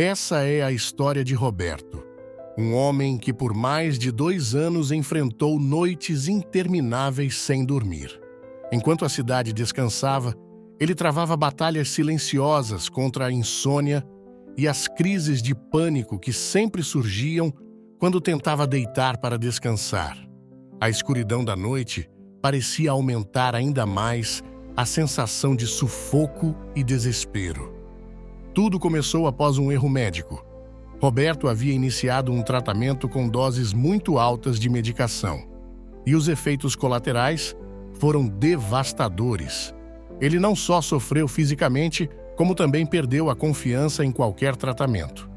Essa é a história de Roberto, um homem que por mais de 2 anos enfrentou noites intermináveis sem dormir. Enquanto a cidade descansava, ele travava batalhas silenciosas contra a insônia e as crises de pânico que sempre surgiam quando tentava deitar para descansar. A escuridão da noite parecia aumentar ainda mais a sensação de sufoco e desespero. Tudo começou após um erro médico. Roberto havia iniciado um tratamento com doses muito altas de medicação, e os efeitos colaterais foram devastadores. Ele não só sofreu fisicamente, como também perdeu a confiança em qualquer tratamento.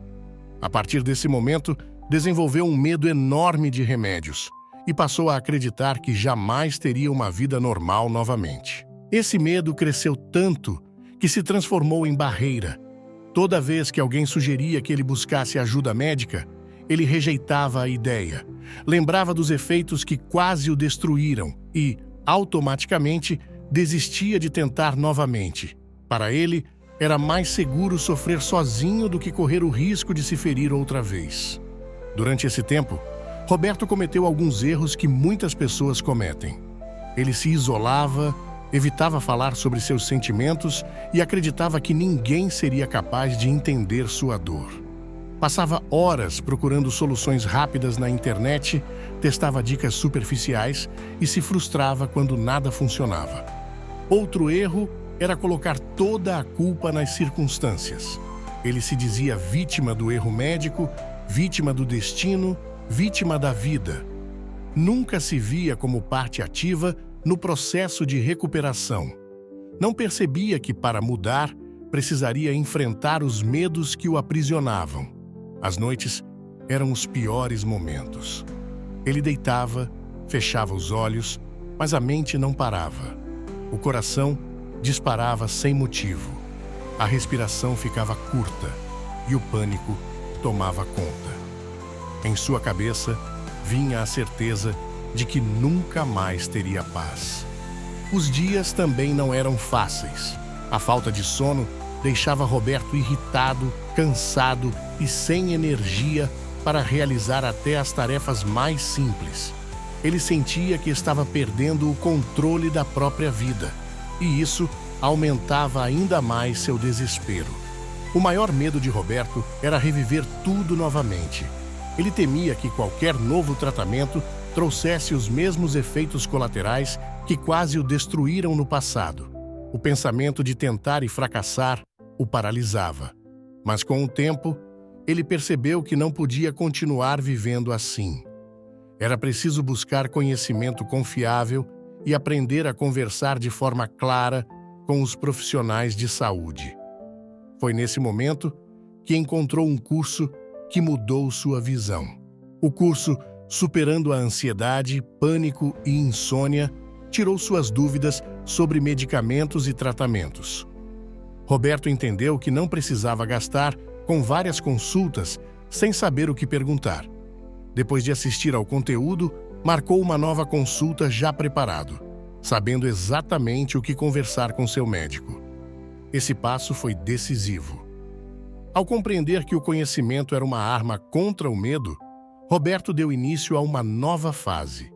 A partir desse momento, desenvolveu um medo enorme de remédios e passou a acreditar que jamais teria uma vida normal novamente. Esse medo cresceu tanto que se transformou em barreira. Toda vez que alguém sugeria que ele buscasse ajuda médica, ele rejeitava a ideia. Lembrava dos efeitos que quase o destruíram e, automaticamente, desistia de tentar novamente. Para ele, era mais seguro sofrer sozinho do que correr o risco de se ferir outra vez. Durante esse tempo, Roberto cometeu alguns erros que muitas pessoas cometem. Ele se isolava, evitava falar sobre seus sentimentos e acreditava que ninguém seria capaz de entender sua dor. Passava horas procurando soluções rápidas na internet, testava dicas superficiais e se frustrava quando nada funcionava. Outro erro era colocar toda a culpa nas circunstâncias. Ele se dizia vítima do erro médico, vítima do destino, vítima da vida. Nunca se via como parte ativa no processo de recuperação. Não percebia que, para mudar, precisaria enfrentar os medos que o aprisionavam. As noites eram os piores momentos. Ele deitava, fechava os olhos, mas a mente não parava. O coração disparava sem motivo. A respiração ficava curta e o pânico tomava conta. Em sua cabeça vinha a certeza de que nunca mais teria paz. Os dias também não eram fáceis. A falta de sono deixava Roberto irritado, cansado e sem energia para realizar até as tarefas mais simples. Ele sentia que estava perdendo o controle da própria vida, e isso aumentava ainda mais seu desespero. O maior medo de Roberto era reviver tudo novamente. Ele temia que qualquer novo tratamento trouxesse os mesmos efeitos colaterais que quase o destruíram no passado. O pensamento de tentar e fracassar o paralisava. Mas com o tempo, ele percebeu que não podia continuar vivendo assim. Era preciso buscar conhecimento confiável e aprender a conversar de forma clara com os profissionais de saúde. Foi nesse momento que encontrou um curso que mudou sua visão. O curso Superando a Ansiedade, Pânico e Insônia tirou suas dúvidas sobre medicamentos e tratamentos. Roberto entendeu que não precisava gastar com várias consultas sem saber o que perguntar. Depois de assistir ao conteúdo, marcou uma nova consulta já preparado, sabendo exatamente o que conversar com seu médico. Esse passo foi decisivo. Ao compreender que o conhecimento era uma arma contra o medo, Roberto deu início a uma nova fase.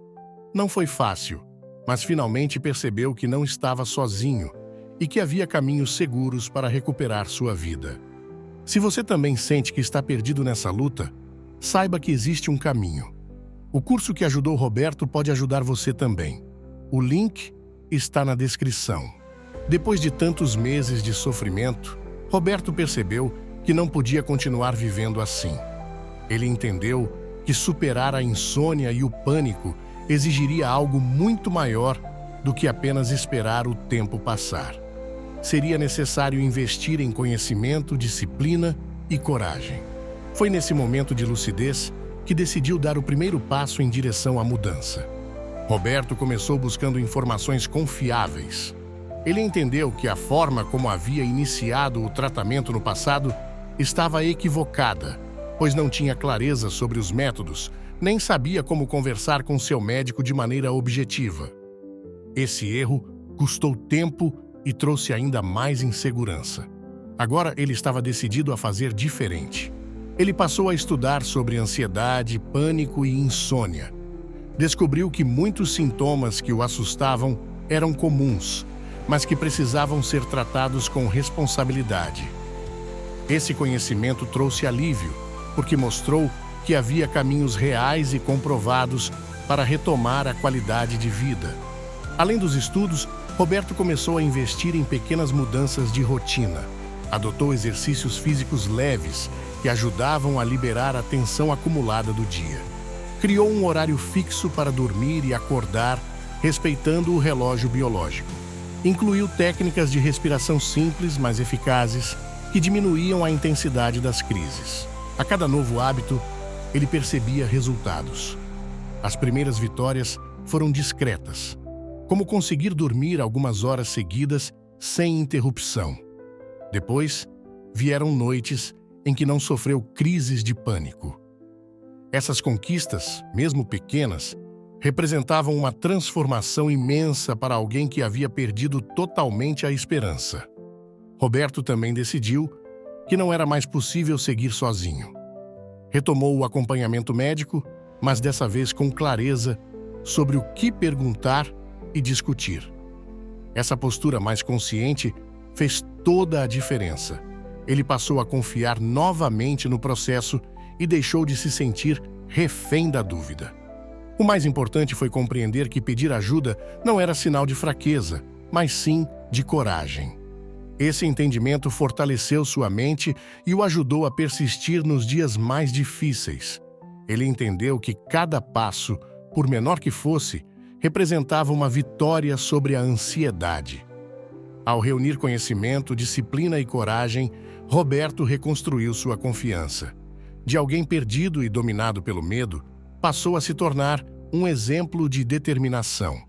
Não foi fácil, mas finalmente percebeu que não estava sozinho e que havia caminhos seguros para recuperar sua vida. Se você também sente que está perdido nessa luta, saiba que existe um caminho. O curso que ajudou Roberto pode ajudar você também. O link está na descrição. Depois de tantos meses de sofrimento, Roberto percebeu que não podia continuar vivendo assim. Ele entendeu que superar a insônia e o pânico exigiria algo muito maior do que apenas esperar o tempo passar. Seria necessário investir em conhecimento, disciplina e coragem. Foi nesse momento de lucidez que decidiu dar o primeiro passo em direção à mudança. Roberto começou buscando informações confiáveis. Ele entendeu que a forma como havia iniciado o tratamento no passado estava equivocada, pois não tinha clareza sobre os métodos, nem sabia como conversar com seu médico de maneira objetiva. Esse erro custou tempo e trouxe ainda mais insegurança. Agora ele estava decidido a fazer diferente. Ele passou a estudar sobre ansiedade, pânico e insônia. Descobriu que muitos sintomas que o assustavam eram comuns, mas que precisavam ser tratados com responsabilidade. Esse conhecimento trouxe alívio, porque mostrou que havia caminhos reais e comprovados para retomar a qualidade de vida. Além dos estudos, Roberto começou a investir em pequenas mudanças de rotina. Adotou exercícios físicos leves que ajudavam a liberar a tensão acumulada do dia. Criou um horário fixo para dormir e acordar, respeitando o relógio biológico. Incluiu técnicas de respiração simples, mas eficazes, que diminuíam a intensidade das crises. A cada novo hábito, ele percebia resultados. As primeiras vitórias foram discretas, como conseguir dormir algumas horas seguidas sem interrupção. Depois, vieram noites em que não sofreu crises de pânico. Essas conquistas, mesmo pequenas, representavam uma transformação imensa para alguém que havia perdido totalmente a esperança. Roberto também decidiu que não era mais possível seguir sozinho. Retomou o acompanhamento médico, mas dessa vez com clareza sobre o que perguntar e discutir. Essa postura mais consciente fez toda a diferença. Ele passou a confiar novamente no processo e deixou de se sentir refém da dúvida. O mais importante foi compreender que pedir ajuda não era sinal de fraqueza, mas sim de coragem. Esse entendimento fortaleceu sua mente e o ajudou a persistir nos dias mais difíceis. Ele entendeu que cada passo, por menor que fosse, representava uma vitória sobre a ansiedade. Ao reunir conhecimento, disciplina e coragem, Roberto reconstruiu sua confiança. De alguém perdido e dominado pelo medo, passou a se tornar um exemplo de determinação.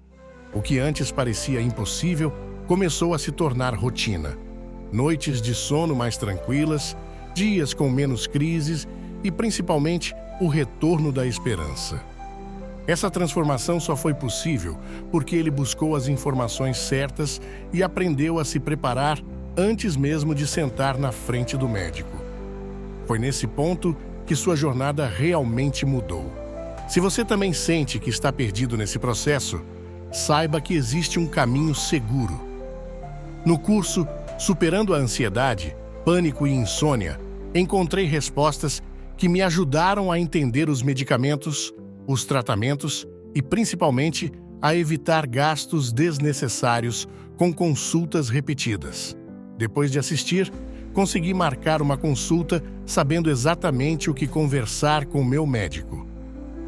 O que antes parecia impossível começou a se tornar rotina. Noites de sono mais tranquilas, dias com menos crises e, principalmente, o retorno da esperança. Essa transformação só foi possível porque ele buscou as informações certas e aprendeu a se preparar antes mesmo de sentar na frente do médico. Foi nesse ponto que sua jornada realmente mudou. Se você também sente que está perdido nesse processo, saiba que existe um caminho seguro. No curso Superando a Ansiedade, Pânico e Insônia, encontrei respostas que me ajudaram a entender os medicamentos, os tratamentos e, principalmente, a evitar gastos desnecessários com consultas repetidas. Depois de assistir, consegui marcar uma consulta sabendo exatamente o que conversar com o meu médico.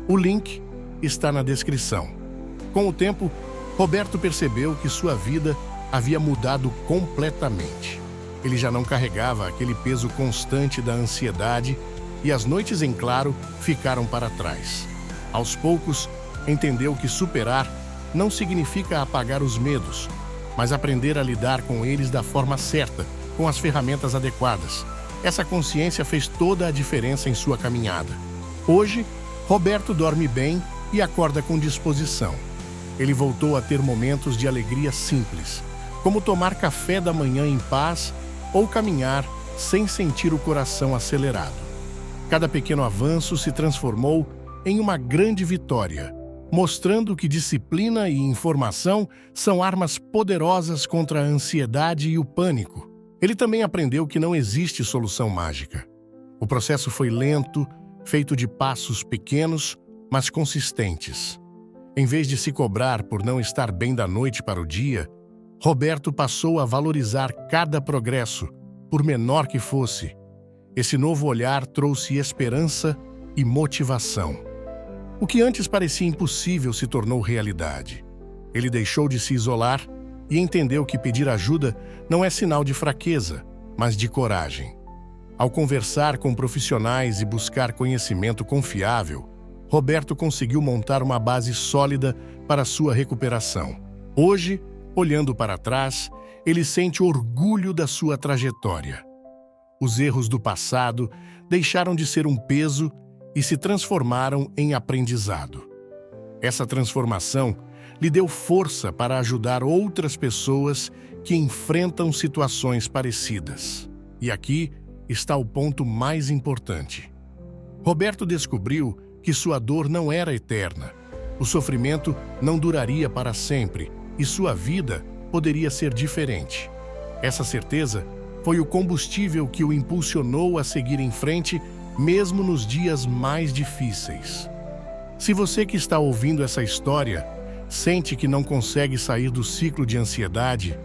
O link está na descrição. Com o tempo, Roberto percebeu que sua vida havia mudado completamente. Ele já não carregava aquele peso constante da ansiedade e as noites em claro ficaram para trás. Aos poucos, entendeu que superar não significa apagar os medos, mas aprender a lidar com eles da forma certa, com as ferramentas adequadas. Essa consciência fez toda a diferença em sua caminhada. Hoje, Roberto dorme bem e acorda com disposição. Ele voltou a ter momentos de alegria simples, como tomar café da manhã em paz ou caminhar sem sentir o coração acelerado. Cada pequeno avanço se transformou em uma grande vitória, mostrando que disciplina e informação são armas poderosas contra a ansiedade e o pânico. Ele também aprendeu que não existe solução mágica. O processo foi lento, feito de passos pequenos, mas consistentes. Em vez de se cobrar por não estar bem da noite para o dia, Roberto passou a valorizar cada progresso, por menor que fosse. Esse novo olhar trouxe esperança e motivação. O que antes parecia impossível se tornou realidade. Ele deixou de se isolar e entendeu que pedir ajuda não é sinal de fraqueza, mas de coragem. Ao conversar com profissionais e buscar conhecimento confiável, Roberto conseguiu montar uma base sólida para sua recuperação. Hoje, olhando para trás, ele sente orgulho da sua trajetória. Os erros do passado deixaram de ser um peso e se transformaram em aprendizado. Essa transformação lhe deu força para ajudar outras pessoas que enfrentam situações parecidas. E aqui está o ponto mais importante. Roberto descobriu que sua dor não era eterna. O sofrimento não duraria para sempre e sua vida poderia ser diferente. Essa certeza foi o combustível que o impulsionou a seguir em frente, mesmo nos dias mais difíceis. Se você que está ouvindo essa história sente que não consegue sair do ciclo de ansiedade,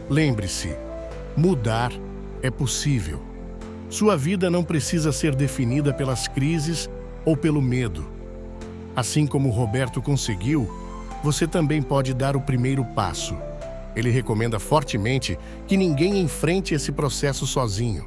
lembre-se, mudar é possível. Sua vida não precisa ser definida pelas crises ou pelo medo. Assim como Roberto conseguiu, você também pode dar o primeiro passo. Ele recomenda fortemente que ninguém enfrente esse processo sozinho.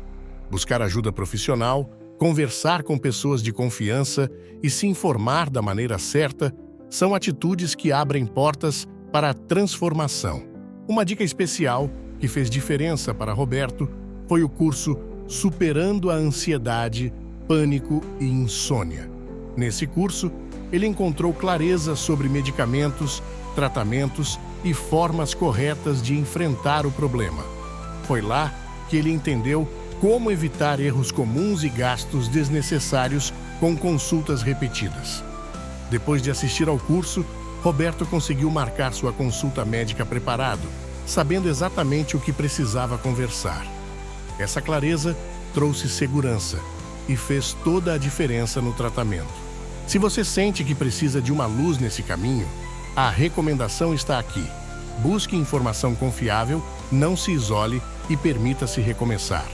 Buscar ajuda profissional, conversar com pessoas de confiança e se informar da maneira certa são atitudes que abrem portas para a transformação. Uma dica especial que fez diferença para Roberto foi o curso Superando a Ansiedade, Pânico e Insônia. Nesse curso, ele encontrou clareza sobre medicamentos, tratamentos e formas corretas de enfrentar o problema. Foi lá que ele entendeu como evitar erros comuns e gastos desnecessários com consultas repetidas. Depois de assistir ao curso, Roberto conseguiu marcar sua consulta médica preparado, sabendo exatamente o que precisava conversar. Essa clareza trouxe segurança e fez toda a diferença no tratamento. Se você sente que precisa de uma luz nesse caminho, a recomendação está aqui. Busque informação confiável, não se isole e permita-se recomeçar.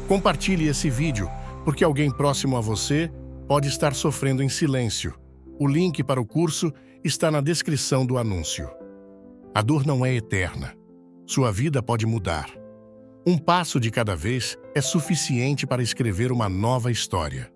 Compartilhe esse vídeo, porque alguém próximo a você pode estar sofrendo em silêncio. O link para o curso está na descrição do anúncio. A dor não é eterna. Sua vida pode mudar. Um passo de cada vez é suficiente para escrever uma nova história.